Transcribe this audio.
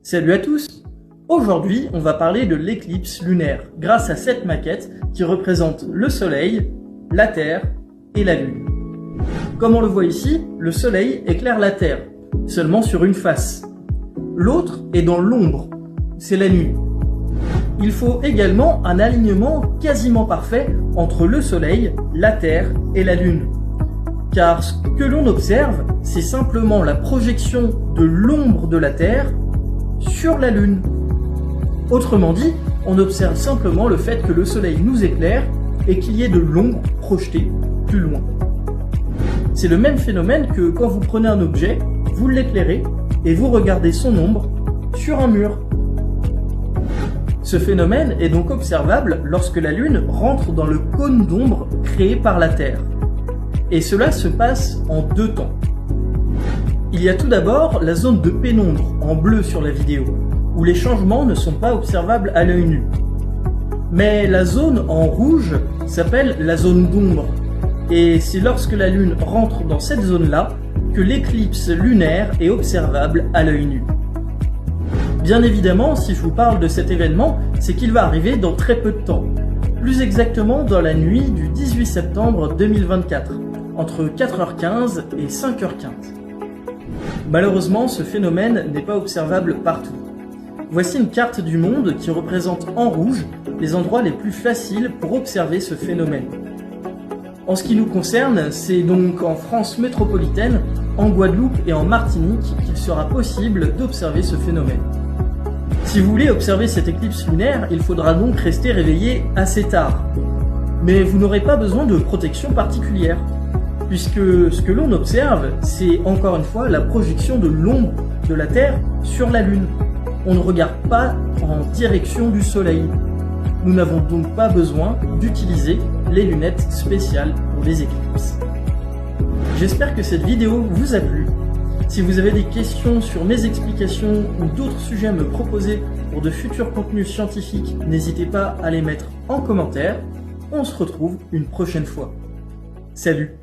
Salut à tous! Aujourd'hui, on va parler de l'éclipse lunaire grâce à cette maquette qui représente le Soleil, la Terre et la Lune. Comme on le voit ici, le Soleil éclaire la Terre, seulement sur une face. L'autre est dans l'ombre, c'est la nuit. Il faut également un alignement quasiment parfait entre le Soleil, la Terre et la Lune. Car ce que l'on observe, c'est simplement la projection de l'ombre de la Terre sur la Lune. Autrement dit, on observe simplement le fait que le Soleil nous éclaire et qu'il y ait de l'ombre projetée plus loin. C'est le même phénomène que quand vous prenez un objet, vous l'éclairez et vous regardez son ombre sur un mur. Ce phénomène est donc observable lorsque la Lune rentre dans le cône d'ombre créé par la Terre. Et cela se passe en deux temps. Il y a tout d'abord la zone de pénombre en bleu sur la vidéo, où les changements ne sont pas observables à l'œil nu. Mais la zone en rouge s'appelle la zone d'ombre, et c'est lorsque la Lune rentre dans cette zone-là que l'éclipse lunaire est observable à l'œil nu. Bien évidemment, si je vous parle de cet événement, c'est qu'il va arriver dans très peu de temps, plus exactement dans la nuit du 18 septembre 2024, entre 4h15 et 5h15. Malheureusement, ce phénomène n'est pas observable partout. Voici une carte du monde qui représente en rouge les endroits les plus faciles pour observer ce phénomène. En ce qui nous concerne, c'est donc en France métropolitaine, en Guadeloupe et en Martinique qu'il sera possible d'observer ce phénomène. Si vous voulez observer cette éclipse lunaire, il faudra donc rester réveillé assez tard. Mais vous n'aurez pas besoin de protection particulière, puisque ce que l'on observe, c'est encore une fois la projection de l'ombre de la Terre sur la Lune. On ne regarde pas en direction du Soleil. Nous n'avons donc pas besoin d'utiliser les lunettes spéciales pour les éclipses. J'espère que cette vidéo vous a plu. Si vous avez des questions sur mes explications ou d'autres sujets à me proposer pour de futurs contenus scientifiques, n'hésitez pas à les mettre en commentaire. On se retrouve une prochaine fois. Salut!